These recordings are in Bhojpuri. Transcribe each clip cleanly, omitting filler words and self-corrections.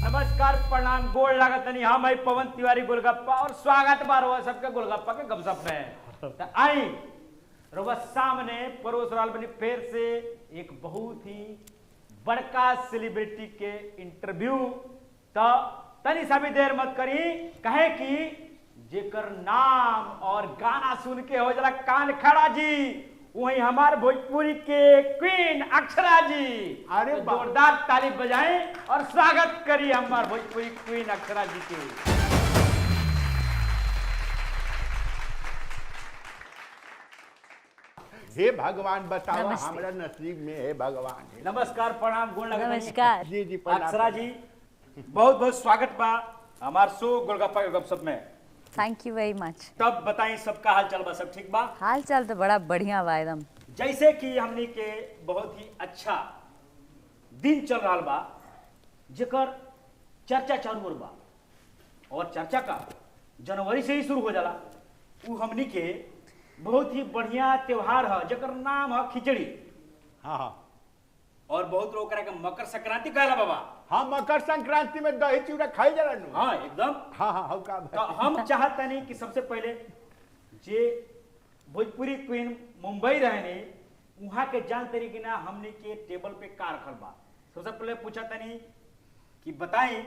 नमस्कार प्रणाम गोड़ लागत नहीं हम आई पवन तिवारी गोलगप्पा और स्वागत बार हुआ सबके गोलगप्पा के गपशप में। तो आई रोबा सामने परोस रहल बनी फिर से एक बहुत ही बड़का सेलिब्रिटी के इंटरव्यू। तो तनी सा भी देर मत करी कहे कि जेकर नाम और गाना सुन के हो जरा कान खड़ा जी वही हमार भोजपुरी के क्वीन अक्षरा जी। अरे तो जोरदार ताली बजाएं और स्वागत करिए हमार भोजपुरी क्वीन अक्षरा जी के। हे भगवान बताओ हमारा नसीब में है भगवान। नमस्कार प्रणाम गुण लगा। नमस्कार जी जी अक्षरा जी बहुत बहुत स्वागत बा हमार शो गोलगप्पा के गपशप में। थैंक यू वेरी मच। तब बताई सबका हाल चाल बा सब ठीक बा? हाल चाल तो बड़ा बढ़िया बा एकदम। जैसे कि हमने के बहुत ही अच्छा दिन चल रहा बा जेकर चर्चा चालू हो बा और चर्चा का जनवरी से ही शुरू हो जाला। वो हमनी के बहुत ही बढ़िया त्योहार है जेकर नाम है खिचड़ी। हाँ हाँ और बहुत लोग के मकर संक्रांति कहला बाबा। हाँ मकर संक्रांति में दही चूड़ा खाई जरा नु। हाँ एकदम। हाँ हाँ हाँ का तो हम चाहते नहीं कि सबसे पहले जे भोजपुरी क्वीन मुंबई रहने वहां के जान तरी कि ना हमने के टेबल पे का रखल बा। सबसे पहले पूछा तनी कि बताएं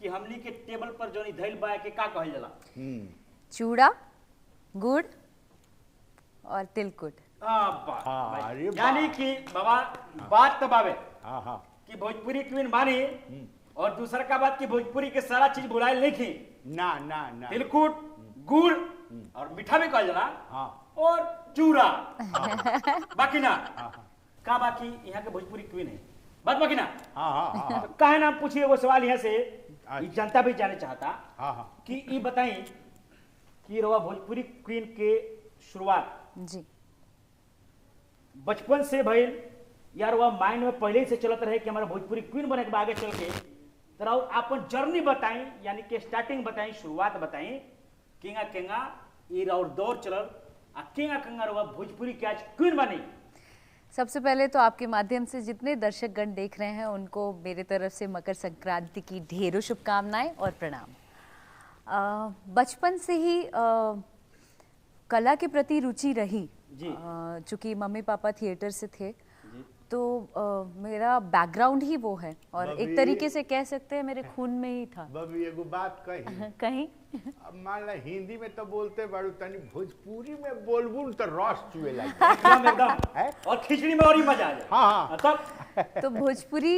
कि हमने के टेबल पर जो धइल बा के का कहल जाला? चूड़ा, गुड़ और तिलकुट। अरे यानी कि बाबा बात तब आवे हाँ हाँ कि भोजपुरी क्वीन मानी और दूसरा का बात कि भोजपुरी के सारा चीज भुलाए नहीं थी। ना ना ना तिलकुट, गुड़ और मीठा भी कहल जाला। हाँ और चूड़ा बाकी ना हाँ का बाकी यहाँ के भोजपुरी क्वीन है बात बाकी ना। हाँ हाँ हाँ काहे नाम पूछिए वो सवाल यहाँ से ये जनता भी जाने चाहता हाँ हाँ कि ये बताई कि रवा भोजपुरी क्वीन के शुरुआत जी बचपन से भइल यार वह माइंड में पहले से चलत रहे कि हमारा भोजपुरी क्वीन बने के आगे चल के तरह अपन जर्नी बताई यानी कि स्टार्टिंग बताई शुरुआत बताई केंगा केंगा ये और दौर चलल आ केंगा केंगा रवा भोजपुरी के आज क्वीन बनी। सबसे पहले तो आपके माध्यम से जितने दर्शकगण देख रहे हैं उनको मेरे तरफ से मकर संक्रांति की ढेरों शुभकामनाएं और प्रणाम। बचपन से ही कला के प्रति रुचि रही। चूँकि मम्मी पापा थिएटर से थे तो मेरा बैकग्राउंड ही वो है और एक तरीके से कह सकते हैं मेरे खून में ही था। बबी एगो बात कही कहीं अब मान ला हिंदी में तो बोलते बारू तनी भोजपुरी में बोलबू तो रस चुए लगे एकदम एकदम और खिचड़ी में और ही मजा आ जाए। हाँ हाँ तब तो भोजपुरी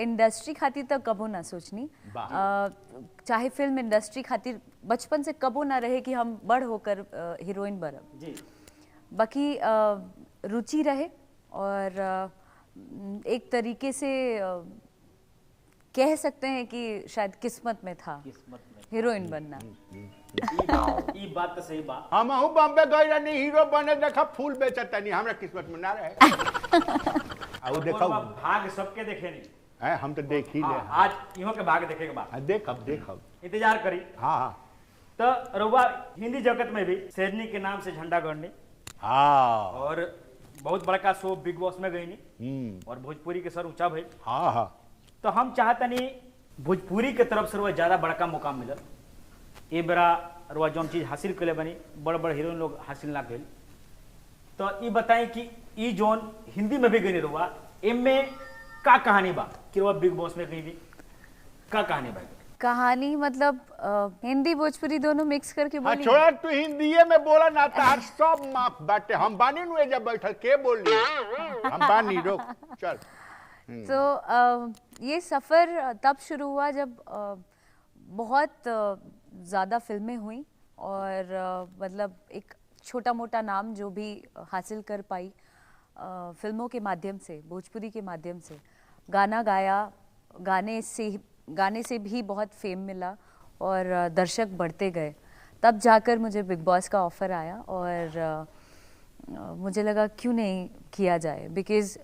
इंडस्ट्री खातिर तक कबो ना सोचनी चाहे फिल्म इंडस्ट्री खातिर बचपन से कबो ना रहे कि हम बड़ होकर हीरोइन बनब जी बाकी रुचि रहे और एक तरीके से कह सकते हैं कि शायद किस्मत में था किस्मत में हीरोइन बनना। ई बात तो सही बात। हम हूँ बॉम्बे गई रहनी हीरो बने देखा फूल बेचत तनी हमरा किस्मत में ना रहे आओ देखो भाग सबके देखे नहीं है हम तो देख ही ले आज इहो के भाग देखे के बाद देखब इंतजार करी। हाँ हाँ तो रउआ हिंदी जगत में भी शेरनी के नाम से झंडा गड़नी हाँ और बहुत बड़का शो बिग बॉस में गई नी और भोजपुरी के सर ऊंचा भई। हाँ हाँ तो हम चाहता नहीं भोजपुरी के तरफ से रुआ ज्यादा बड़का मुकाम मिलल ए बेरा रुआ जो चीज हासिल कर बनी बड़ बड़ हीरोइन लोग हासिल ना कल। तो ये बताएं कि ई जोन हिंदी में भी गई रुआ इनमें का कहानी बा कि रुआ बिग बॉस में गई थी का कहानी बा? कहानी मतलब हिंदी भोजपुरी दोनों मिक्स करके हाँ बोली। छोड़ा तू हिंदीए में बोला ना तार सब माफ बाटे हम बानी नु एजा बैठल के बोल ली हम बानी रोक चल। तो ये सफ़र तब शुरू हुआ जब बहुत ज़्यादा फिल्में हुई और मतलब एक छोटा मोटा नाम जो भी हासिल कर पाई फिल्मों के माध्यम से भोजपुरी के माध्यम से गाना गाया गाने से भी बहुत फेम मिला और दर्शक बढ़ते गए। तब जाकर मुझे बिग बॉस का ऑफ़र आया और मुझे लगा क्यों नहीं किया जाए बिकॉज़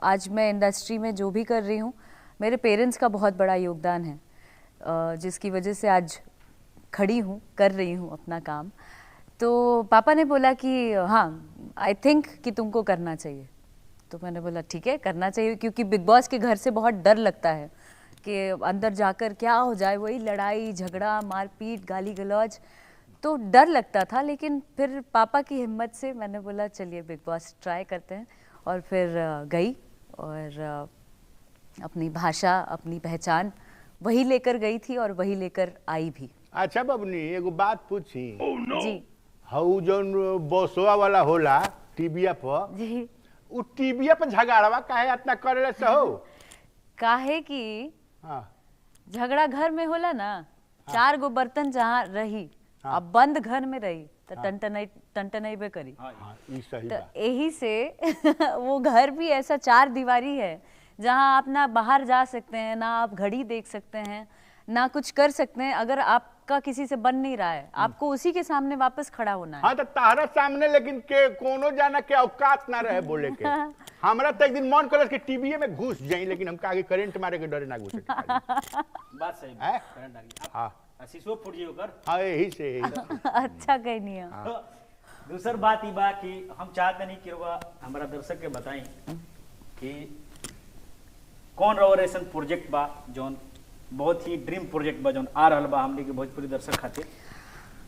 आज मैं इंडस्ट्री में जो भी कर रही हूँ मेरे पेरेंट्स का बहुत बड़ा योगदान है जिसकी वजह से आज खड़ी हूँ कर रही हूँ अपना काम। तो पापा ने बोला कि हाँ आई थिंक कि तुमको करना चाहिए। तो मैंने बोला ठीक है करना चाहिए क्योंकि बिग बॉस के घर से बहुत डर लगता है कि अंदर जाकर क्या हो जाए, वही लड़ाई झगड़ा मारपीट गाली गलौज, तो डर लगता था। लेकिन फिर पापा की हिम्मत से मैंने बोला चलिए बिग बॉस ट्राई करते हैं, और फिर गई और अपनी भाषा अपनी पहचान वही लेकर गई थी और वही लेकर आई भी। अच्छा बबनी, एगो बात पूछी। जी हऊ जौन बसवा वाला होला टीबिया पर, जी। उ टीबिया पर झगड़वा काहे इतना करेले से हो? काहे कि हाँ झगड़ा घर में होला ना, 4 गो बर्तन जहाँ रही, अब बंद घर में रही तो टनटनाइबे करी। हाँ, ई सही तो बात। यही से वो घर भी ऐसा 4 दीवारी है जहाँ आप ना बाहर जा सकते हैं, ना आप घड़ी देख सकते हैं, ना कुछ कर सकते हैं। अगर आपका किसी से बन नहीं रहा है, आपको उसी के सामने वापस खड़ा होना है। हाँ तो तारा सामने लेकिन के कोनो जाना के औकात ना रहे बोले के। हमरा तो एक दिन मन करल कि टीवीए में घुस जाई, लेकिन हम आगे करंट मारे के डरे ना घुसे। बात सही बा, हैं? करंट आ गई। हाँ शीशो फूट जी ओकर। हाँ यही से अच्छा कहनी है। तो दूसर बात ई बा कि हम चाहते नहीं कि रउआ हमारा दर्शक के बताई कि कौन रउआ ऐसन प्रोजेक्ट बा जौन बहुत ही ड्रीम प्रोजेक्ट बा जौन आ रहल बा हमने के भोजपुरी दर्शक खातिर,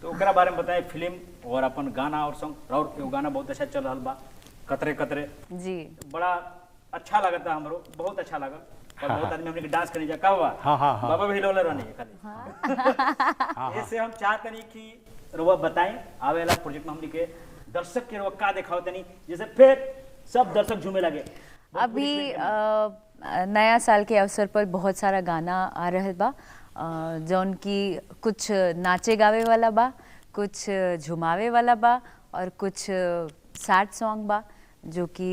तो ओकरा बारे में बताएं। फिल्म और अपन गाना और सॉन्ग, और एगो गाना बहुत अच्छा चल रहल बा कतरे कतरे जी। बड़ा अच्छा लगता हमरो, बहुत अच्छा लगा। और बहुत आदमी हमने के डांस करने जा का हुआ। हाँ, हाँ, हाँ। बाबा भी हिलौले रहने खाली। ऐसे हम चाहते नहीं कि रउआ बताएं आवे वाला प्रोजेक्ट में हमने के दर्शक के रउआ का दिखाओ तनी, जैसे फिर सब दर्शक झूमे लगे। अभी नया साल के अवसर पर बहुत सारा गाना आ रहल बा, जौन की कुछ नाचे गावे वाला बा, कुछ झुमावे वाला बा, और कुछ सैड सॉन्ग बा, जो कि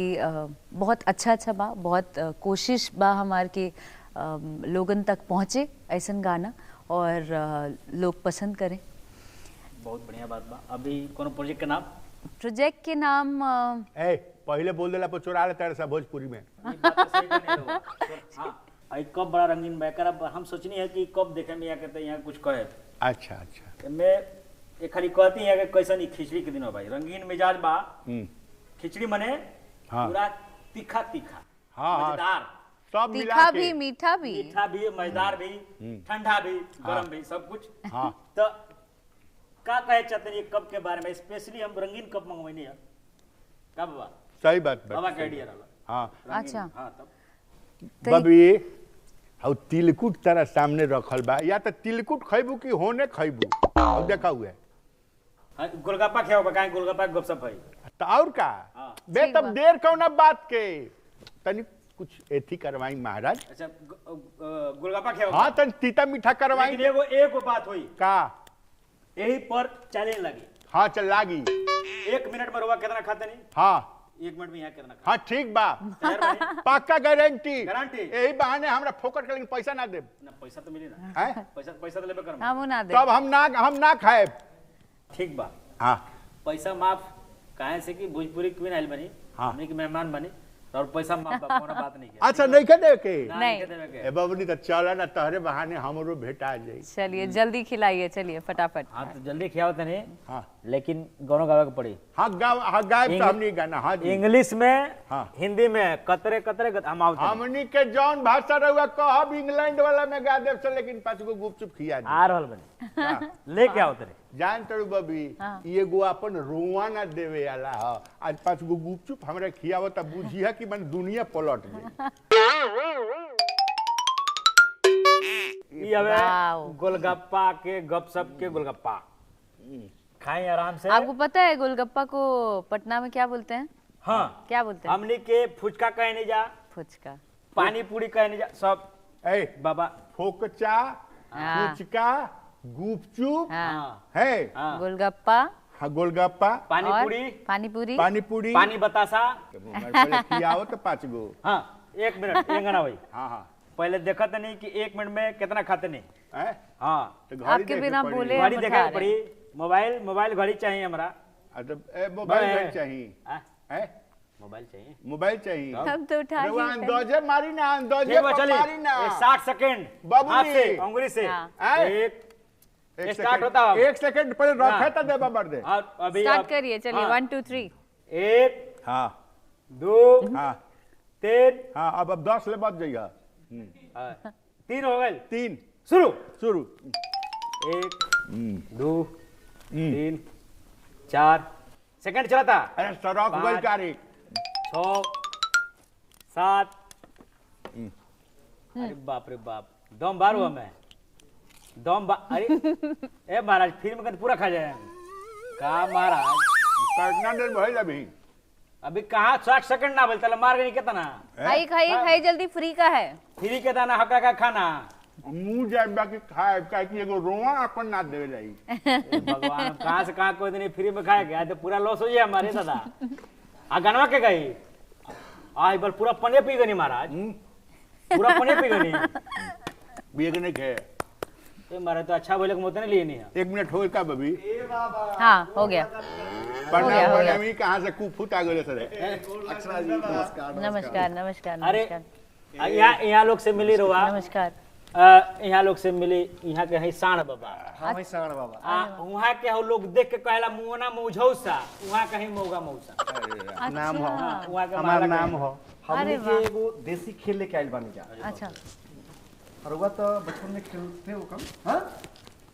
बहुत अच्छा बा। बहुत कोशिश बा हमार के लोगन तक पहुँचे ऐसन गाना, और लोग पसंद करें। बहुत बढ़िया बात बा। अभी कोनो प्रोजेक्ट के नाम? प्रोजेक्ट के नाम ए पहले बोल देला पर चुरा लेता रहा भोजपुरी में। ये बात तो सही नहीं रहो। हाँ, आई कब बड़ा रंगीन बैकर, अब हम सोचनी है कि कब देखे में यहाँ कहते यहाँ कुछ कहे। अच्छा अच्छा। मैं एक खाली कहती है कि कैसन खिचड़ी के दिन हो भाई, रंगीन मिजाज बा। खिचड़ी मने हाँ। पूरा तीखा तीखा, हाँ, हाँ। मजेदार, सब मिला तीखा के। भी मीठा भी मीठा भी मजेदार भी, ठंडा भी गरम भी, सब कुछ। हाँ। तो का कहे चाहते हैं कब के बारे में? स्पेशली हम रंगीन कब मंगवानी है, कब बा? सही बात बाबा के आइडिया रहा। हाँ अच्छा। हाँ तब बबी, हऊ तिलकुट तारा सामने रखल बा, या तो तिलकुट खैबू कि होने खैबू? अब देखा हुआ है हाँ, गोलगप्पा खाओ का, काहे गोलगप्पा के गपशप है। तो और का हाँ। बे ठीक तब बा। देर कौना बात के तनी कुछ एथी करवाई महाराज। अच्छा गोलगप्पा खाओ। हाँ तनी तीता मीठा करवाई लेकिन एगो बात हुई, का। यही पर चैलेंज लगी। हाँ चल लागी। 1 मिनट में रुआ कितना खाते नहीं? हाँ 1 मिनट में यहाँ कितना खाते? हाँ ठीक बा, तैयार बानी? पक्का गारंटी। गारंटी? यही बहाने हमरा फोकट के, लेकिन पैसा ना दे। ना पैसा तो मिली ना, हैं? पैसा तो लेबे करम। हम ना दे। तब हम ना खाए। ठीक बा, हाँ पैसा माफ काहे से कि भोजपुरी क्वीन आइल बनी, हाँ। हमने के मेहमान बनी, और पैसा माफ बा, कोनो बात नहीं है। अच्छा नहीं के दे के। ना, नहीं। के देवे के। ए बबनी तो चल ना, तहरे बहाने हमरो भेटा जाई। चलिए जल्दी खिलाइए, चलिए फटाफट। हाँ तो जल्दी खियाओ तनी, हाँ लेकिन गाना गावे के पड़ी। हाँ गायब तो हमनी गाना। हाँ जी। इंग्लिश में, हाँ। हिंदी में, कतरे कतरे हम आवत हमनी के जौन भाषा रहुआ कहब इंग्लैंड वाला में गा देव से, लेकिन 5 गो गुपचुप खिया दे। आ रहल बनी, हाँ। लेके आओ तरे। जान तरू बबी, एगो अपन रोआ ना देवे आला ह। आज 5 गो गुपचुप हमरा खियाव त बुझिया कि मन दुनिया पलट गई। ये हवे वाओ। गोलगप्पा के गपशप के गोलगप्पा, खाएं आराम से। आपको पता है गोलगप्पा को पटना में क्या बोलते हैं? हाँ, क्या बोलते हैं? हमने के फुचका कहे नहीं जा, फुचका। पानी पूरी कहे नहीं जा, सब ए बाबा। फोकचा, हाँ। फुचका, गुपचुप हाँ। है। हाँ। गोलगप्पा हाँ गोलगप्पा, पानी और पूरी, पानी पूरी, पानी पूरी, पानी बतासा। पहले खियाओ तो 5 गो। हाँ 1 मिनट ये गाना भाई, हाँ हाँ पहले देखा तो नहीं कि 1 मिनट में कितना खाते नहीं। हैं? हाँ तो घड़ी आपके देखे बिना पड़ी। बोले घड़ी हम देखा उठा पड़ी, मोबाइल घड़ी चाहिए हमरा। तो मोबाइल मैं- घड़ी चाहिए। हाँ, हैं? मोबाइल चाहिए। मोबाइल चाहिए। हम तो उठा ही रउआ लेते हैं। अंदाजे मारी ना, अंदाजे ठीक बा पर चलिए, मारी ना। 60 सेकेंड बाबूजी। हाथ से, अंगुली से। हाँ। हैं? एक एक स्टार्ट सेकंड, होता अब। 1 सेकंड पहले रखे हाँ। तो देबा बढ़ दे। और अभी स्टार्ट आप- करिए, चलिए हाँ। 1 2 3। 1 हाँ 2 हाँ 3 हाँ अब 10 ले बच जाइए। 3 हो गए। 3 शुरू। शुरू। 1 2 3 4 सेकंड चला था। अरे सड़क गई कारी। 6 7 अरे बाप रे बाप, दम बार हुआ मैं, अरे ए महाराज फिल्म का तो पूरा खा जाए का महाराज। कितना देर भइल अभी कहाँ 60 सेकंड ना बोलता मार गई कितना। खाई खाई खाई जल्दी, फ्री का है। फ्री के दाना हका का खाना। मुंह जाए बाकी खाए काहे कि एगो रोवा अपन ना देवे जाई। भगवान कहाँ से कहाँ कोई दिन फ्री में खाए गया तो पूरा लॉस हो जाए हमारे दादा। आ गनवा के गई आ एक बार पूरा पने पी गई महाराज, पूरा पने पी गई। बिये के नहीं खाए। ये मारे तो अच्छा बोले मुझे नहीं लिए नहीं है। 1 मिनट होल का बबी। हाँ हो गया। प्रणाम ही कहाँ से कुफुत आ गए सर। नमस्कार नमस्कार अरे नमस्कार यहाँ लोग से मिली रोआ, नमस्कार। यहाँ लोग से मिली, यहाँ के है साण बाबा। हाँ भाई साण बाबा। वहाँ के हो लोग देख के कहला मुँहना मुझौसा, वहाँ कहीं मौगा मौसा नाम हो वहाँ के हमार माला नाम कहीं। हो। हमने के एगो देसी खेल लेके आइल बानी जा। अच्छा और वो तो बचपन में खेलते हो कम। हां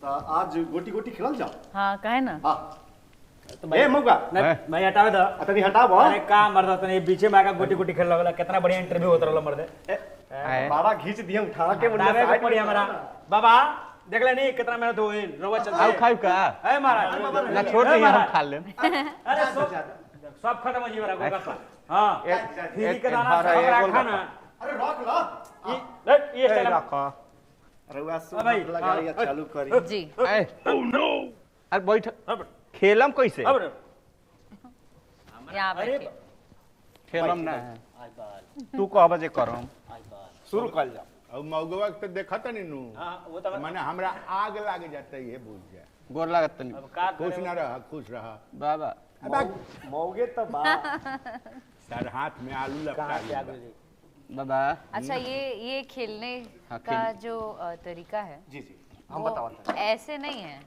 तो आज गोटी गोटी खेलल जाओ। हाँ कहे ना। हां तो ए मौका भाई हटावे दो। अतनी हटाव। अरे का मर्द तने बीचे में आका गोटी गोटी खेल लगला, कितना बढ़िया इंटरव्यू होत रहला मर्द। बाबा खींच दिए उठा के दावे को पड़ी हमारा बाबा देख ले नहीं कितना मेहनत हो गई। रोवा चल आउ खाइब का ए महाराज ना छोड़ दे हम खा लेम। अरे सब खत्म हो जीवरा गोगा। हां फ्री के दाना एक हमरा खाना। अरे रख ला। ये चला रखो रउआ भाई, सुन लगाड़िया चालू करी। जी। ओह नो अरे बैठ खेलम कैसे अब यहाँ अरे बैठिए। खेलम ना तू कहब जे करम शुरू कर जा। अब मौगवा के तो देखा था नीनू। हां वो तो माने हमरा आग लाग जाता है ये बुझ जा। गोर लागत तनी अब का खुश करे। ना रह, खुश रह। बाबा मौगे तो बा। सर हाथ में आलू लपटा कहाँ से आ लिया। गई। बाबा अच्छा ये खेलने हाँ, का जो तरीका है जी जी हम वो बताओ। ऐसे नहीं है,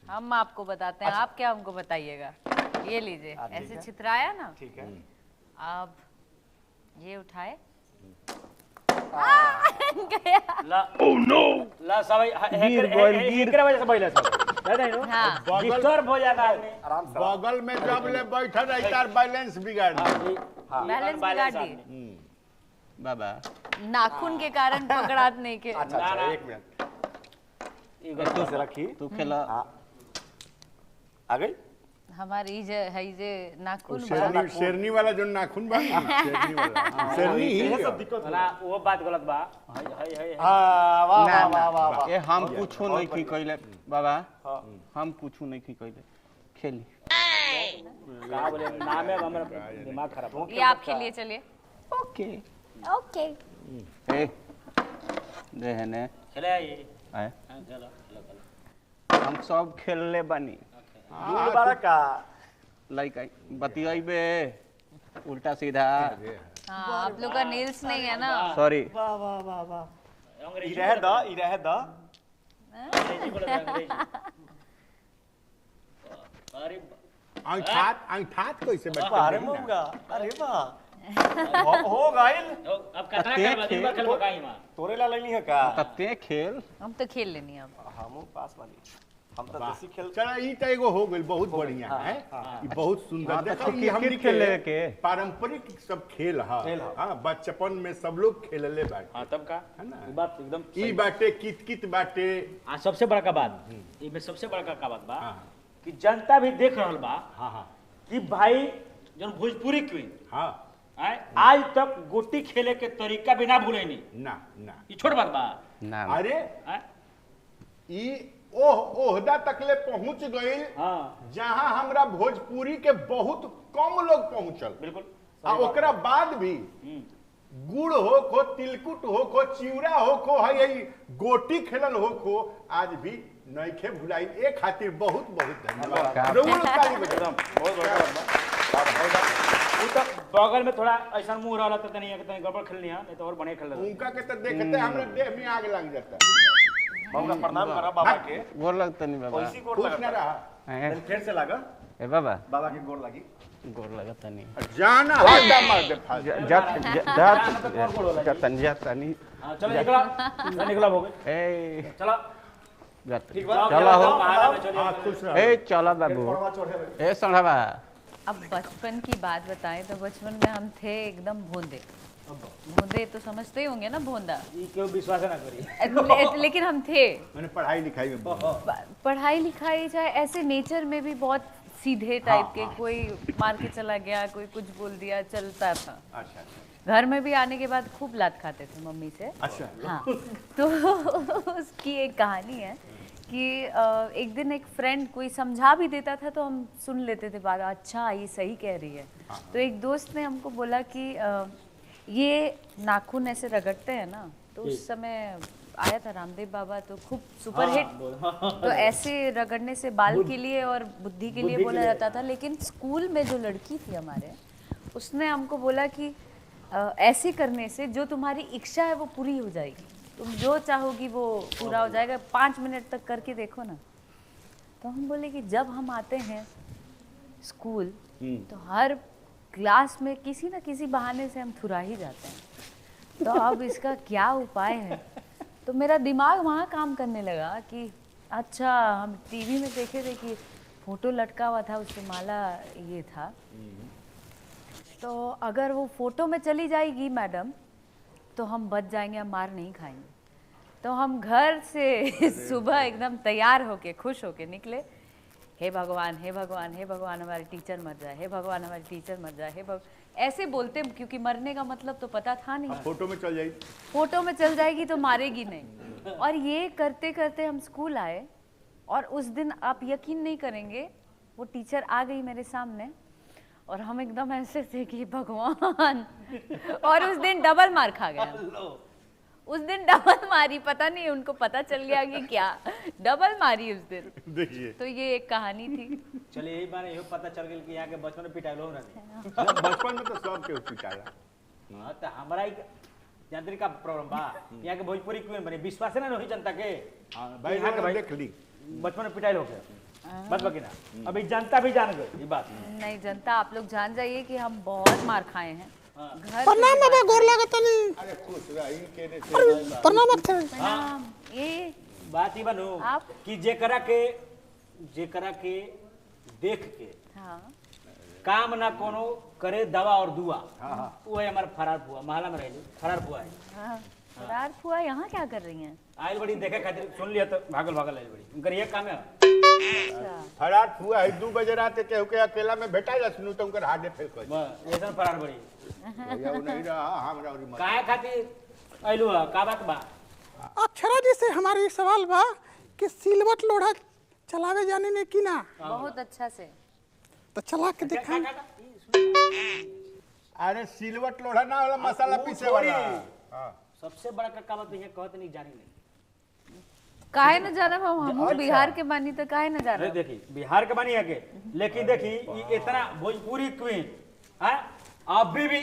हम आपको बताते हैं। आप क्या हमको बताइएगा। ये लीजिए, ऐसे छितराया ना, ठीक है। आप ये उठाए ला ओह नो ला सब हैकर वजह से बैठा सब याद है नो। हाँ डिस्टर्ब हो जाता आदमी। आराम से। बगल में जब ले बैठा रही तार बैलेंस बिगाड़ दी। बैलेंस बिगाड़ दिए। बाबा नाखून के कारण पकड़ात नहीं के। अच्छा अच्छा 1 मिनट तू से रखी। तू खेला आ गई। हमारी जे नाखून शेरनी शेरनी वाला जो नाखून बा शेरनी वाला शेरनी ही ये है। सब दिक्कत। वाला वो बात गलत बा। हाय हां वाह ना, वाह वाह वाह। ए हम कुछो नहीं की कइले बाबा हम कुछो नहीं की कइले खेली का बोले नाम है हमरा दिमाग खराब हो। ये आप खेलिए, चलिए। ओके ओके ए देहने चले ये आए चलो चलो हम सब खेलले बानी दूर बारा का लइका बतियाइबे उल्टा सीधा हाँ आप लोग का नील्स नहीं है ना। सॉरी वाह वाह वाह वाह। ई अंग्रेजी रहे द ई रहे द। अंग्रेजी बोलो अंग्रेजी। अरे अंगठात कैसे अरे बैठा मौगा अरे वाह। हो गइल। अब कतना कर दिन भर खेलबो काई मां। तोरे ला लेनी है का। तते खेल हम तो खेल लेनी है अब। हमू पास वाली। हम तो देसी खेल। चला ई तो एगो हो गइल बहुत बढ़िया है। ई बहुत सुंदर हाँ, तो देखो ई क्रिकेट हमनी खेले के के। पारंपरिक सब खेल है। हां बचपन में सब लोग खेलले बाटे हां तब का है ना। ये बात एकदम ई बाटे कित बाटे। आ सबसे बड़का बात इमे सबसे बड़का का बात बा हाँ कि जनता भी देख रहल बा हाँ हाँ कि भाई जन भोजपुरी क्वीन हाँ आज तक गोटी खेले के तरीका भी ना भूलेनी। ना ना ई छोट बात बा। ना अरे हैं? ई ओहदा तकले पहुंच गइल हाँ जहां हमरा भोजपुरी के बहुत कम लोग पहुंचल। बिल्कुल आ ओकरा बाद भी गुड़ हो खो तिलकुट हो खो चिवड़ा हो खो है गोटी खेलल हो खो आज भी नइखे भुलाई। ए खातिर बहुत बहुत धन्यवाद। रउआ ताली बजाओ। बहुत बड़ा बात बा। ई तो बगल में थोड़ा ऐसा मुंह रहला त तनी गड़बड़ खेलनी है, नहीं तो और बढ़िया खेल रहा। उनका के तो देखते हमरा देह में आग लग जाता। मौगा प्रणाम करा बाबा के। गोर लगता नहीं बाबा ऐसी गोर खुश न लगा। रहा। हैं? फिर से लगा। ए बाबा बाबा के गोर लगी। गोर लगता नहीं जाना हटा मार दे फाड़ दे। जातनी हाँ, चलो निकला निकला हो गए ए चला जात ठीक बा चला हो हाँ खुश रह ए चला बाबू पड़वा चढ़े ए सड़वा अब बचपन की बात बताएं तो बचपन में हम थे एकदम भोंदे। भोंदे तो समझते ही होंगे ना भोंदा। ये क्यों विश्वास ना करी लेकिन हम थे। मैंने पढ़ाई लिखाई में पढ़ाई लिखाई चाहे ऐसे नेचर में भी बहुत सीधे टाइप के, कोई मार के चला गया, कोई कुछ बोल दिया, चलता था। अच्छा घर में भी आने के बाद खूब लात खाते थे मम्मी से। अच्छा हाँ तो उसकी एक कहानी है कि एक दिन एक फ्रेंड कोई समझा भी देता था तो हम सुन लेते थे बात, अच्छा ये सही कह रही है। तो एक दोस्त ने हमको बोला कि ये नाखून ऐसे रगड़ते हैं ना, तो उस समय आया था रामदेव बाबा तो खूब सुपर हिट, तो ऐसे रगड़ने से बाल के लिए और बुद्धि के लिए बोला जाता था। लेकिन स्कूल में जो लड़की थी हमारे, उसने हमको बोला कि ऐसे करने से जो तुम्हारी इच्छा है वो पूरी हो जाएगी, तुम जो चाहोगी वो पूरा हो जाएगा, 5 मिनट तक करके देखो ना। तो हम बोले कि जब हम आते हैं स्कूल तो हर क्लास में किसी ना किसी बहाने से हम थुरा ही जाते हैं, तो अब इसका क्या उपाय है। तो मेरा दिमाग वहाँ काम करने लगा कि अच्छा हम टीवी में देखे थे कि फोटो लटका हुआ था, उससे माला ये था, तो अगर वो फोटो में चली जाएगी मैडम तो हम बच जाएंगे, हम मार नहीं खाएंगे। तो हम घर से सुबह एकदम तैयार होके खुश होके निकले, हे भगवान हे भगवान हे भगवान हमारे टीचर मर जाए, हे भगवान हमारे टीचर मर जाए, हे भगवान ऐसे बोलते, क्योंकि मरने का मतलब तो पता था नहीं। फोटो में चल जाएगी, फोटो में चल जाएगी तो मारेगी नहीं। और ये करते करते हम स्कूल आए और उस दिन आप यकीन नहीं करेंगे, वो टीचर आ गई मेरे सामने और हम एकदम ऐसे थे कि भगवान, और उस दिन डबल मार खा गया। उस दिन डबल मारी, पता नहीं उनको पता चल गया कि क्या, डबल मारी उस दिन। देखिए तो ये एक कहानी थी। चलिए यही बारे यो पता चल गया कि यहाँ के बचपन में पिटाई लोग बचपन में तो सब के पिटाला। हाँ तो हमारा एक यांत्रिक का प्रॉब्लम बा, यहाँ के भोजपुरी क्यों बने, विश्वास है ना नहीं जनता के। भाई यहाँ के भाई देख ली बचपन में पिटाई लोग है बस बकी ना, अभी जनता भी जान गई ये बात। नहीं जनता आप लोग जान जाइए कि हम बहुत मार खाए हैं घर प्रणाम बाबा, गोर लागत नहीं। अरे खुश रही केने से प्रणाम अक्षर। प्रणाम। ये बात ही बनू आप? कि जेकरा के देख के हाँ काम ना कोनो करे दवा और दुआ, वो है हमारा फरार फुआ, महला में रही फरार फुआ है। हाँ फरार फुआ यहाँ क्या कर रही हैं? आयल बड़ी देखे खातिर सुन लिया तो भागल भागल आयल बड़ी, उनका ये काम है। अच्छा फरार हुआ है 2 बजे रात के केहू के अकेला में भेटा जा सुनू तो उनकर हार्ट फेल कर बस ऐसा फरार बड़ी भैया नहीं रहा हमरा और मत काहे खातिर आइलू है का बात बा। अक्षरा जी से हमारी सवाल बा कि सिलवट लोढ़ा चलावे जाने ने की ना, बहुत अच्छा से। तो चला के देखा। अरे सिलवट लोढ़ा ना वाला मसाला पीसे वाला। हां सबसे बड़ा का बात है कहत नहीं जानी नहीं। काहे न जाना हम बिहार के बानी तो काहे न जाना। अरे देखी बिहार के बानी है के, लेकिन देखी ये इतना भोजपुरी क्वीन है अभी भी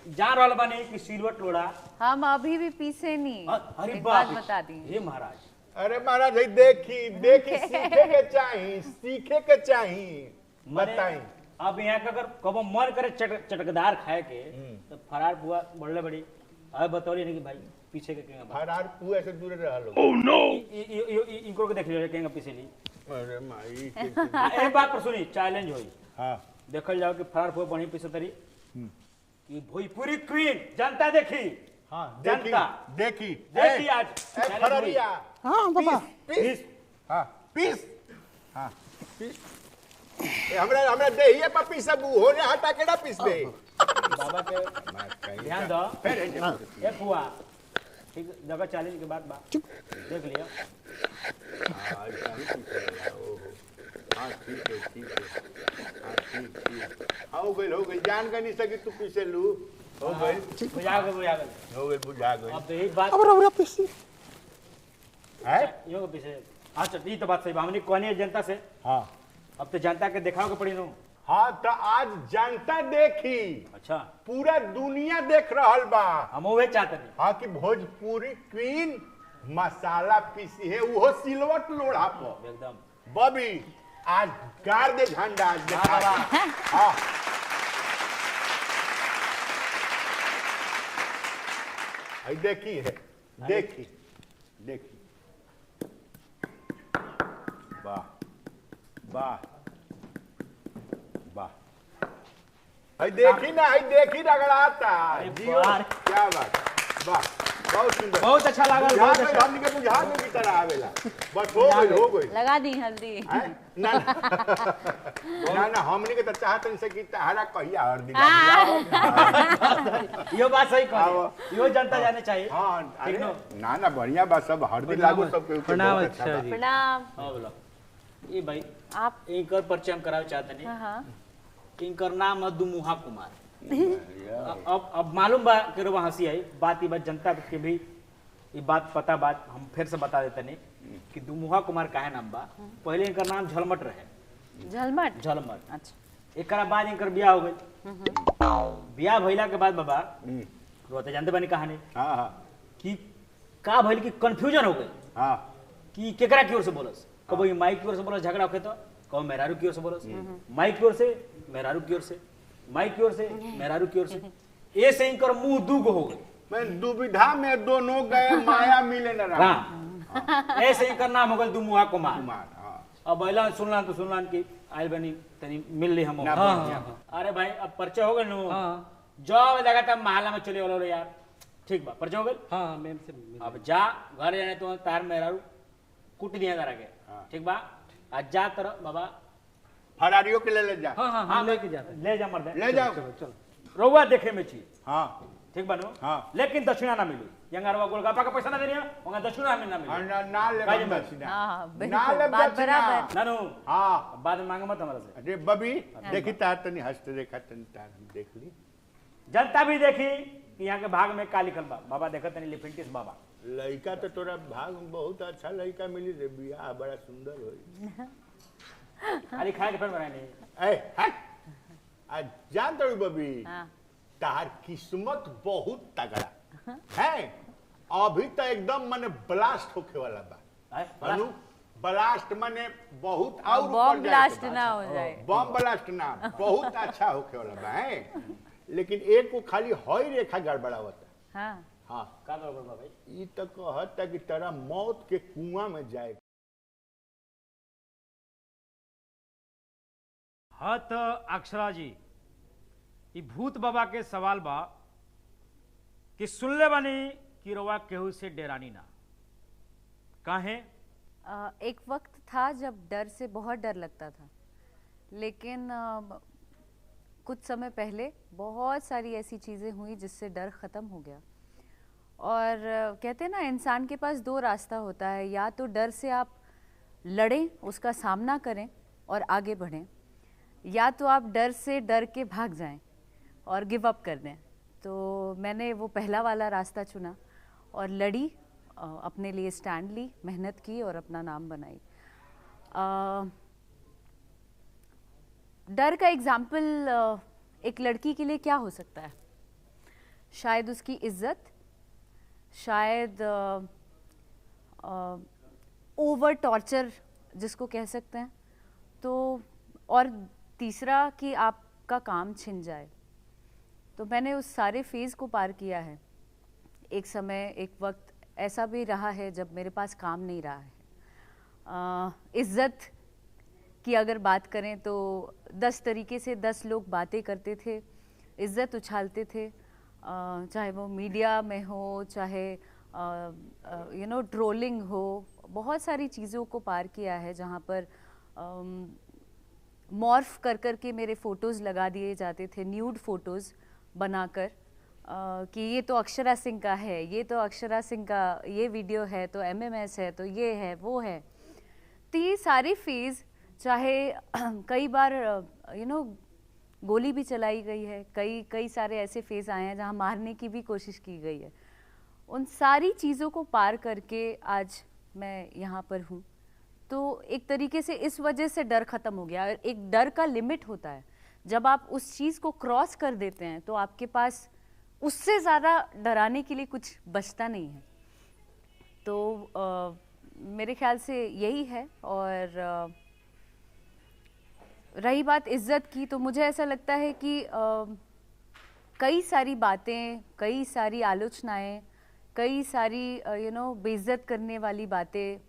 जान रहल बानी कि सिलवट लोढ़ा हम अभी भी पीसे नहीं। अरे एक बात बाप बता दी, हे महाराज। अरे महाराज भाई देखी सीखे के चाहिए, सीखे के चाहिए बताई। अब यहाँ का अगर कबो मन करे चटकदार खाए के तो फरार बुआ बढ़ले बड़ी अब बतौली नहीं कि भाई पीछे के केंगा फरार पुआ से दूर रह लो। ओह नो इनको के देख लियो केंगा पीछे ली। अरे माई एक बात पर सुनी चैलेंज होई, हां देखल जाओ कि फरार बुआ बढ़ी पीछे तरी कि भोजपुरी क्वीन जनता देखी। हां जनता देखी देखी आज फरारिया हाँ बाबा पीस हां पीस हां पीस हमरा देहिए पर पीस अब होने हटा केड़ा पीस दे बाबा के ध्यान दो। ए फुआ ठीक जगह चैलेंज के बाद बा देख लियो। हां ठीक है हां हो गई जान का नहीं सकी तू पीछे लू हो गई बुझा गए हो गई बुझा गई। अब तो यही बात अब रौरा पीसी है यो के पीछे। अच्छा ये तो बात सही बा, हमनी कहनी है जनता से, हां अब तो जनता के दिखाओ के पड़ी नु। हाँ तो आज जनता देखी, अच्छा पूरा दुनिया देख रहल बा। हम वही चाहते नहीं। हाँ कि भोजपुरी क्वीन मसाला पीसी है वो सिलवट लोढ़ा पर एकदम बबी आज गाड़ दे झंडा आज देखा। हाँ देखी है, देखी देखी, वाह वाह वाह, देखी ना, देखी रगड़ाता जियो, बार। क्या बात, वाह बहुत सुंदर, बहुत अच्छा लगा, बहुत अच्छा। हमनी के बुझा में की तरह आवेला, बस हो गई लगा दी हल्दी। हैं? ना ना हमनी के तो चाहतन से कि तहरा कहिया हरदी यो बात सही आओ। कही, यो जनता जाने चाहिए। हां अरे ठीक नो? ना ना बढ़िया बात, सब हरदी लागू सबके प्रणाम, अच्छा अच्छा बा। जी। प्रणाम। हाँ बोलो। ये भाई आप इनकर परिचय हम करावे चाहते नहीं। हाँ इनकर नाम है दुमुहा कुमार। अब मालूम बा कि रो हंसी आई बात, ये बात जनता के भी ये बात पता, बात हम फिर से बता देते नहीं कि दुमुहा कुमार काहे नाम बा। पहले इनकर नाम झलमट रहे, झलमट। झलमट। अच्छा। एक बाद इनकर बियाह हो गई। बियाह भइला के बाद बाबा रोते जानते बानी कहानी हां हां कि का भइल कि कंफ्यूजन हो गई हां कि केकरा की ओर से बोलस, कबो ये माइक की ओर से बोलस झगड़ा होके तो कबो मेहरारू की ओर से बोलस, माइक की ओर से मेहरारू की ओर से, माइक की ओर से मेहरारू की ओर से, ऐसे इनकर मुंह दूगो हो गई। मैं दुविधा में दोनों गए, माया मिले न रहा। हाँ, ऐसे इनकर नाम हो गल दुमुहा कुमार। कुमार हां अब अइला सुनलान कि आइल बनी तनी मिल ली हम। ना बढ़िया। अरे भाई अब परिचय हो गए नु, जब लगा तब महला में चले वालो यार, ठीक बा परिचय हो गए। हाँ मैम से अब जा घर जाने तो तार मेहरारू कुट दिया जरा के, ठीक बा। आज जा तर बाबा फरारियों के ले जा। हाँ हाँ हाँ हम लेके जाते ले जा मर्द, ले जाओ। चलो रउआ देखे में छी, हां ठीक बा नु। हाँ। लेकिन दक्षिणा ना मिली, यंगारवा गोलगप्पा का पैसा ना दे रही वहां दक्षिणा हमें ना मिली। ना ले काजी दक्षिणा। हाँ ना बिल्कुल, ले बात दक्षिणा। बराबर। नानू हां बाद में मांगे मत हमारे से। अरे बबी देखी तार तनी हंसते देखा तनी तार हम देख ली। जनता भी देखी कि यहाँ के भाग में का लिखल बा। बाबा देखत नहीं लिफिंटिस बाबा। लड़का तो तोरा भाग में बहुत अच्छा लड़का मिली रे, बियाह बड़ा सुंदर होई। अरे खाए के फिर बनाए नहीं। ए हट, आज जान तोड़ी बबी हाँ। तार किस्मत बहुत तगड़ा है, अभी तो एकदम माने ब्लास्ट होके वाला बा। अनु ब्लास्ट माने बहुत और ऊपर बॉम्ब जाए के ब्लास्ट बा। ना हो जाए। बम ब्लास्ट ना, बहुत अच्छा होके वाला बा है, लेकिन एक को खाली हई रेखा गड़बड़ावता। हाँ हाँ का गड़बड़ बा भाई? ई तो कहता कि तेरा मौत के कुआं में जाए। हाँ तो अक्षरा जी, ई भूत बाबा के सवाल बा कि सुनले बानी कि रवा केहू से डेरानी ना, काहे? एक वक्त था जब डर से बहुत डर लगता था, लेकिन कुछ समय पहले बहुत सारी ऐसी चीज़ें हुई जिससे डर ख़त्म हो गया। और कहते हैं ना, इंसान के पास दो रास्ता होता है, या तो डर से आप लड़ें, उसका सामना करें और आगे बढ़ें, या तो आप डर से डर के भाग जाएं और गिव अप कर दें। तो मैंने वो पहला वाला रास्ता चुना और लड़ी, अपने लिए स्टैंड ली, मेहनत की और अपना नाम बनाई। डर का एग्जाम्पल एक लड़की के लिए क्या हो सकता है? शायद उसकी इज्जत, शायद ओवर टॉर्चर जिसको कह सकते हैं, तो और तीसरा कि आपका काम छिन जाए। तो मैंने उस सारे फेज़ को पार किया है। एक समय, एक वक्त ऐसा भी रहा है जब मेरे पास काम नहीं रहा है। इज्जत की अगर बात करें तो 10 तरीके से 10 लोग बातें करते थे, इज्जत उछालते थे, चाहे वो मीडिया में हो, चाहे ट्रोलिंग हो। बहुत सारी चीज़ों को पार किया है जहाँ पर मॉर्फ कर कर के मेरे फ़ोटोज़ लगा दिए जाते थे, न्यूड फ़ोटोज़ बनाकर, कि ये तो अक्षरा सिंह का है, ये तो अक्षरा सिंह का ये वीडियो है, तो MMS है, तो ये है, वो है। तो ये सारे फेज़, चाहे कई बार गोली भी चलाई गई है, कई सारे ऐसे फेज़ आए हैं जहाँ मारने की भी कोशिश की गई है। उन सारी चीज़ों को पार करके आज मैं यहाँ पर हूँ। तो एक तरीके से इस वजह से डर ख़त्म हो गया। एक डर का लिमिट होता है, जब आप उस चीज़ को क्रॉस कर देते हैं तो आपके पास उससे ज़्यादा डराने के लिए कुछ बचता नहीं है। तो मेरे ख्याल से यही है। और रही बात इज्जत की, तो मुझे ऐसा लगता है कि कई सारी बातें, कई सारी आलोचनाएं कई सारी बेइज्जत करने वाली बातें,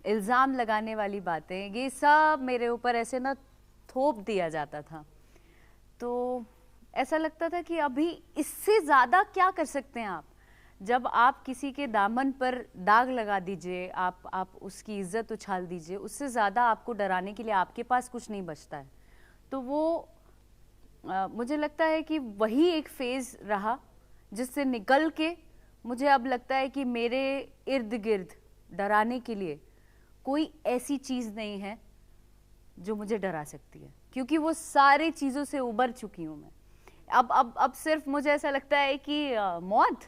इल्ज़ाम लगाने वाली बातें, ये सब मेरे ऊपर ऐसे ना थोप दिया जाता था। तो ऐसा लगता था कि अभी इससे ज़्यादा क्या कर सकते हैं आप। जब आप किसी के दामन पर दाग लगा दीजिए, आप उसकी इज्जत उछाल दीजिए, उससे ज़्यादा आपको डराने के लिए आपके पास कुछ नहीं बचता है। तो वो मुझे लगता है कि वही एक फेज़ रहा जिससे निकल के मुझे अब लगता है कि मेरे इर्द गिर्द डराने के लिए कोई ऐसी चीज़ नहीं है जो मुझे डरा सकती है, क्योंकि वो सारी चीज़ों से उबर चुकी हूँ मैं। अब सिर्फ मुझे ऐसा लगता है कि मौत,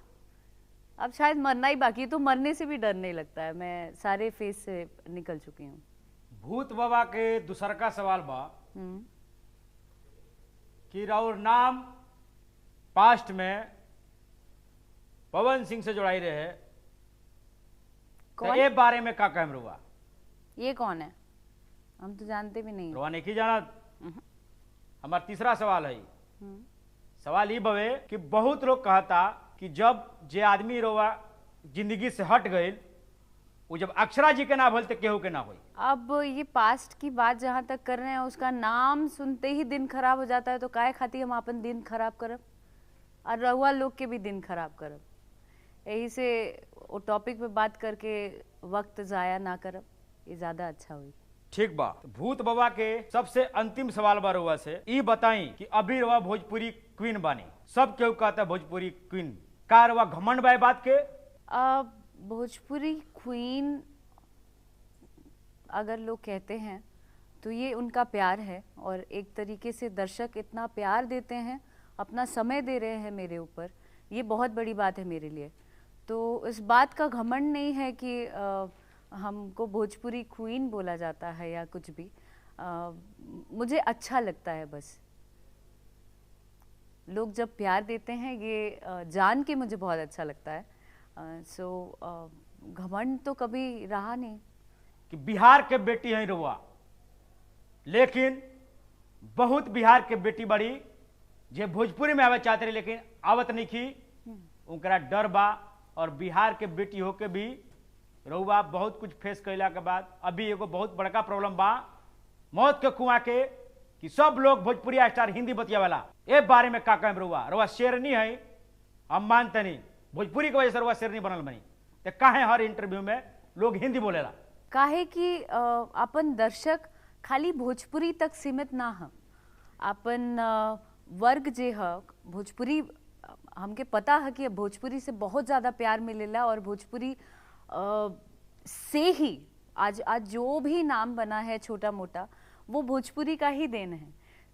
अब शायद मरना ही बाकी है, तो मरने से भी डर नहीं लगता है। मैं सारे फेज से निकल चुकी हूँ। भूत बाबा के दूसर का सवाल बा कि राउर नाम पास्ट में पवन सिंह से जुड़ाई रहे, तो ये बारे में का कहम रुआ? ये कौन है? हम तो जानते भी नहीं। रुआ नहीं जाना। हमारा तीसरा सवाल है, सवाल ये बवे कि बहुत लोग कहता कि जब जे आदमी रोवा जिंदगी से हट गए, वो जब अक्षरा जी के ना बोल तो केहू के ना होई। अब ये पास्ट की बात जहाँ तक कर रहे हैं, उसका नाम सुनते ही दिन खराब हो जाता है, तो काहे खाती हम अपन दिन खराब करब और रहुआ लोग के भी दिन खराब करब। यही से वो टॉपिक पे बात करके वक्त जाया ना करब, ये ज्यादा अच्छा हुई। ठीक बा। भूत बाबा के सबसे अंतिम सवाल बा रउआ से ई बताई कि अभी रउआ भोजपुरी क्वीन बानी, सब केहू कहता है भोजपुरी क्वीन, का रउआ घमंड बा बात के? भोजपुरी क्वीन अगर लोग कहते हैं तो ये उनका प्यार है, और एक तरीके से दर्शक इतना प्यार देते हैं, अपना समय दे रहे हैं मेरे ऊपर, ये बहुत बड़ी बात है मेरे लिए। तो इस बात का घमंड नहीं है कि हमको भोजपुरी क्वीन बोला जाता है या कुछ भी। मुझे अच्छा लगता है, बस लोग जब प्यार देते हैं ये जान के मुझे बहुत अच्छा लगता है। सो घमंड तो कभी रहा नहीं। कि बिहार के बेटी है रउआ, लेकिन बहुत बिहार के बेटी बड़ी जे भोजपुरी में आवे चाहते रहे लेकिन आवत नहीं की, उनका डर बा। और बिहार के बेटी होके भी रउआ बहुत कुछ फेस कैला के बाद अभी एगो बहुत बड़का प्रॉब्लम बा मौत के कुआं के, कि सब लोग भोजपुरी स्टार हिंदी बतियावाला, ए बारे में का कहम रउआ? रउआ शेरनी है, हम मानते नहीं, भोजपुरी की वजह से रउआ शेरनी बनल बनी, तो काहे हर इंटरव्यू में लोग हिंदी बोलेला? काहे कि अपन दर्शक खाली भोजपुरी तक सीमित ना हम, अपन वर्ग जे है भोजपुरी, हमके पता है कि भोजपुरी से बहुत ज़्यादा प्यार मिलेला, और भोजपुरी से ही आज जो भी नाम बना है छोटा मोटा, वो भोजपुरी का ही देन है।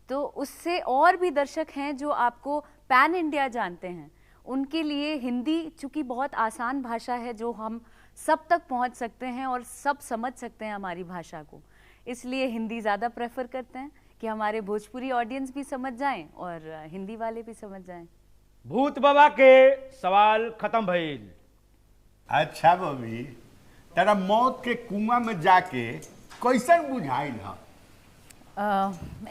तो उससे और भी दर्शक हैं जो आपको पैन इंडिया जानते हैं, उनके लिए हिंदी चूँकि बहुत आसान भाषा है, जो हम सब तक पहुंच सकते हैं और सब समझ सकते हैं हमारी भाषा को, इसलिए हिंदी ज़्यादा प्रेफर करते हैं कि हमारे भोजपुरी ऑडियंस भी समझ जाएं और हिंदी वाले भी समझ जाएं। भूत बाबा के सवाल खत्म भइल। अच्छा बबी, तेरा मौत के कुआं में जाके कैसन बुझाइल है?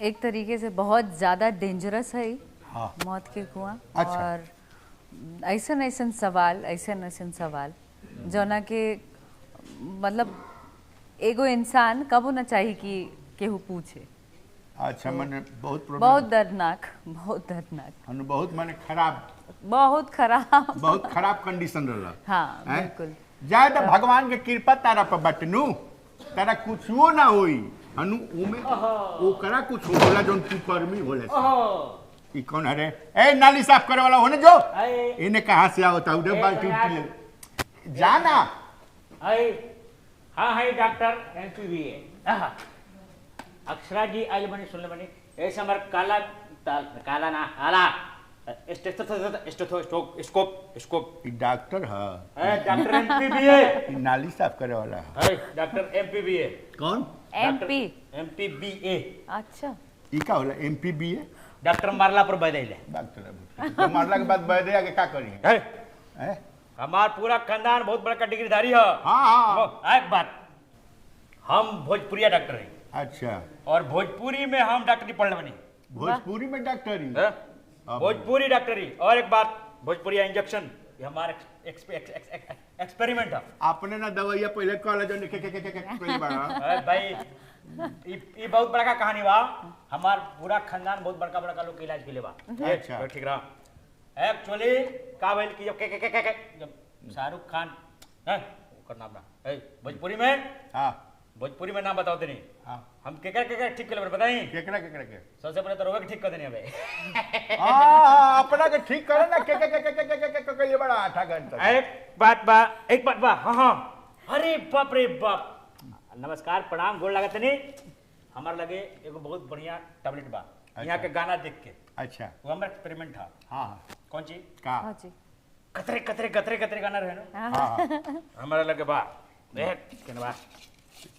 एक तरीके से बहुत ज़्यादा डेंजरस है हाँ। मौत के कुआं। अच्छा। और ऐसन सवाल जौना के मतलब एगो इंसान कबो ना चाहिए कि केहू पूछे। अच्छा, मैंने बहुत बहुत दर्दनाक बहुत माने खराब, बहुत खराब कंडीशन रहा। हाँ बिल्कुल। जाए तो भगवान के कृपा तारा पर बटनू, तारा कुछो ना होई हनु, उमे ओकरा कुछ होला जोन कुकर्मी होला। ई कौन है रे? ए नाली साफ करे वाला होने जो, इन्हें कहां से आवता उधर बाल्टी उठे जाना। हाँ है डॉक्टर एमपीबीए अक्षरा जी आज बने सुनले बने ऐसे हमारे काला ना हाला स्कोप डॉक्टर है, डॉक्टर एमपीबीए, नाली साफ करे वाला है डॉक्टर एमपीबीए। कौन? एमपीबीए। अच्छा, ई का होला एमपीबीए? डॉक्टर मारला पर बदले डॉक्टर मारला के बाद बदले आगे का करी? हमार पूरा खानदान बहुत बड़ा डिग्रीधारी है। हाँ। एक बात, हम भोजपुरिया डॉक्टर हैं। अच्छा, और भोजपुरी में हम डॉक्टरी पढ़ने बनी। भोजपुरी में डॉक्टरी? भोजपुरी डॉक्टरी। और एक बात, भोजपुरिया इंजेक्शन ये हमारा एक्सपेरिमेंट है। अपने ना दवाइया पहले कॉलेज में के बड़ा अरे भाई ये बहुत बड़का कहानी बा। हमार पूरा खानदान बहुत बड़का बड़का लोग के इलाज के लिए बा। अच्छा। ठीक रहा। एक्चुअली का भइल कि जब शाहरुख खान है ओकर नाम ना है भोजपुरी में, हाँ भोजपुरी में नाम बताओ तनी। हाँ हम केकरा ठीक कर बताई। केकरा के सबसे पहले तो रोग ठीक कर देनी है भाई। हाँ अपना के ठीक करे ना के लिए बड़ा 8 घंटा। एक बात बा हाँ हाँ। अरे बाप रे बाप, नमस्कार प्रणाम गोड़ लागत नहीं। हमारे लगे एगो बहुत बढ़िया टैबलेट बा। यहाँ के गाना देख के अच्छा वो हमारा एक्सपेरिमेंट था। हाँ कौन चीज का हाँ जी कतरे कतरे कतरे कतरे गाना रहे ना हाँ हमारा लगे बा देख केनवा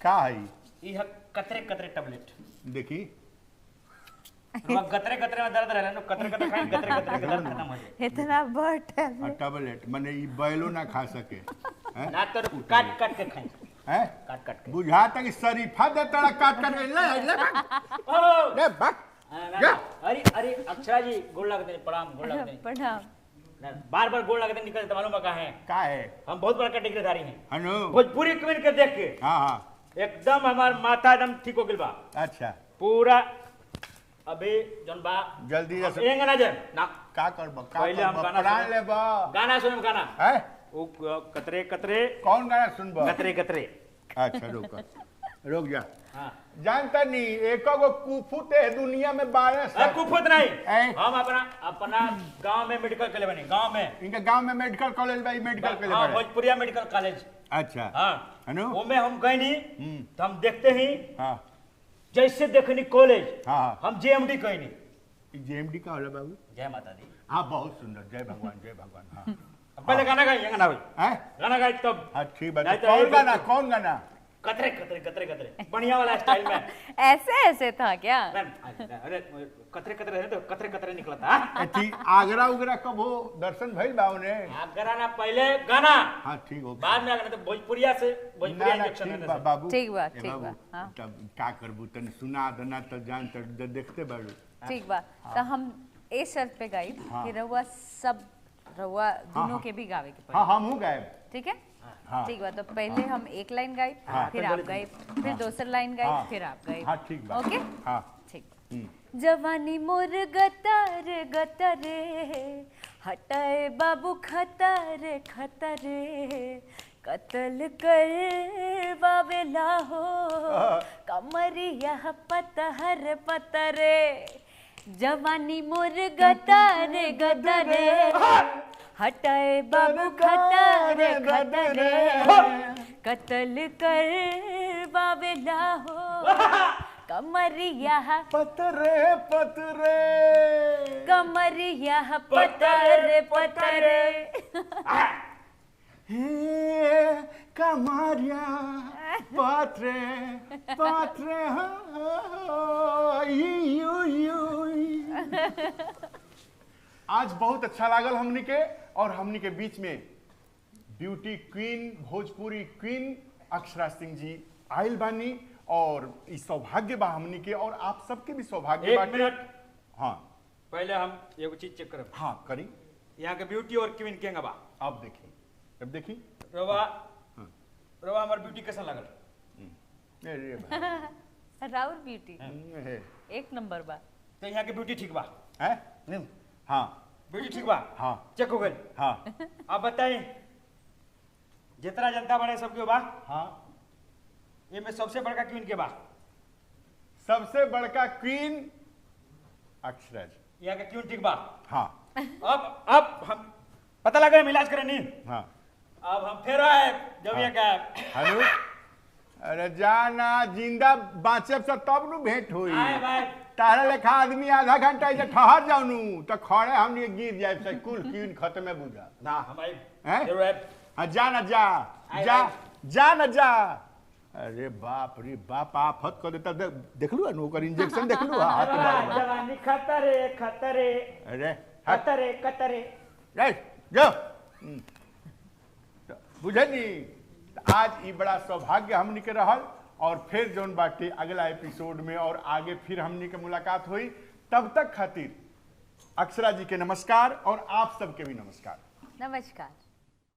का है ई है कतरे कतरे टैबलेट। देखी वो कतरे कतरे में दर्द रहे ना कतरे कतरे खाए कतरे कतरे के दर्द खत्म हो जाए। इतना बड़ टैबलेट टैबलेट माने ई बैलो ना खा सके हैं ना तो काट काट के खाए हैं काट काट के। बुझाता कि शरीफा दे तड़ा काट कर ओ ले बक ना, अरे अरे अक्षरा जी गोड़ लागते प्रणाम गोड़ लागते प्रणाम। बार बार गोड़ लागते निकलते मालूम कहाँ है। का है हम बहुत बड़ा डिग्रीधारी हैं। हनु भोजपुरी क्वीन के देख के हाँ हाँ एकदम हमार माथा एकदम ठीक हो गइल बा अच्छा पूरा। अबे जौन बा जल्दी से एंगे ना जन ना का करब का पहले हम गाना प्राण सुनब। लेब गाना सुनब गाना हैं वो कतरे कतरे कौन गाना सुनब कतरे कतरे। अच्छा रुक जा हाँ जानता नहीं एको गो कुफुत है दुनिया में 12 सब कुफत नहीं। हैं? हम अपना अपना गांव में मेडिकल के लिए बने गांव में। इनके गांव में मेडिकल कॉलेज भाई मेडिकल के लिए हाँ बड़े। भोजपुरिया मेडिकल कॉलेज। अच्छा हाँ हनु वो में हम गए नहीं तो हम देखते ही हाँ जैसे देखनी कॉलेज हाँ हम जेएमडी गए नहीं। जेएमडी का होला बाबू जय माता दी। हाँ बहुत सुंदर जय भगवान हाँ पहले गाना गाइए गाना भाई हैं गाना गाइए तब हाँ ठीक बात नहीं तो कौन एक- गाना कौन गाना कतरे कतरे कतरे कतरे बढ़िया वाला स्टाइल में। ऐसे ऐसे था क्या? अरे कतरे कतरे है तो कतरे कतरे निकला था। अथी आगरा उगरा कब हो दर्शन भइल बा ने आप कराना पहले गाना हाँ ठीक हो बाद में गाना तो भोजपुरिया से भोजपुरिया ना इंजेक्शन ठीक देने बा से। बाबू ठीक बा, ए ठीक बाबू, बा, हाँ। तब का करबू तने सुना देना तो जान तो देखते बाड़ू ठीक बा। तो हम ए शर्त पे गाई हाँ। कि रउआ सब रउआ दोनों के भी गावे के हाँ पड़ी। हम हूँ गायब ठीक है हाँ। ठीक बा। तो पहले हम एक लाइन गाई हाँ। फिर आप गाई फिर दूसरी लाइन गाई हाँ। फिर आप गाई। हाँ ठीक बा ओके हाँ ठीक बा। जवानी मोर गतर गतरे हटाए बाबू खतरे खतरे कत्ल कर बावेला हो कमरिया पतहर पतरे जवानी मोर गतरे गतरे हटाए बाबू खतरे खतरे कत्ल कर बावेला हो कमरिया पतरे पतरे कमरिया पतरे पतरे हे कमरिया पतरे पतरे आज बहुत अच्छा लागल हमनी के और हमनी के बीच में beauty queen Bhojpuri queen Akshara Singh ji आइल बानी और ई सौभाग्य बा हमनी के और आप सबके भी सौभाग्य एक बाटे। मिनट हाँ पहले हम एगो चीज चेक करब। हाँ करी यहाँ के ब्यूटी और क्वीन के बा अब देखी अब देखी रवा रवा हमार ब्यूटी कैसा लगल? अरे भाई राउर ब्यूटी हे, एक नंबर बा। तो यहाँ के ब्यूटी ठीक बा हैं? हाँ ब्यूटी ठीक बा हाँ चेक हो गई। हाँ आप बताइए जितना जनता बने सबके बा हाँ ये में सबसे बड़का क्वीन के बा सबसे बड़का क्वीन अक्षरा जी यहाँ के क्वीन ठीक बा। हाँ अब हम पता लगा हम इलाज करें नहीं हाँ अब हम फिर आए जब ये का हेलो अरे जाना जिंदा बाँचब से तब नु भेंट हुई आए भाई तारा लेखा आदमी आधा घंटा ऐसे ठहर जाऊ नु तो खड़े हमने गिर जाए से कुल क्वीन खत्म है बुझा ना हमारी हैं? जरूर है। हाँ जा ना जा आए जा भाई। जा ना जा अरे बाप रे बाप आफत कर देता देख लू ना ओकर इंजेक्शन देख लू हाथ मार जवानी खतरे खतरे अरे हट खतरे खतरे रे जो बुझनी आज ई बड़ा सौभाग्य हमनी के रहल और फिर जौन बाटे अगला एपिसोड में और आगे फिर हमनी के मुलाकात हुई तब तक खातिर अक्षरा जी के नमस्कार और आप सबके भी नमस्कार। नमस्कार।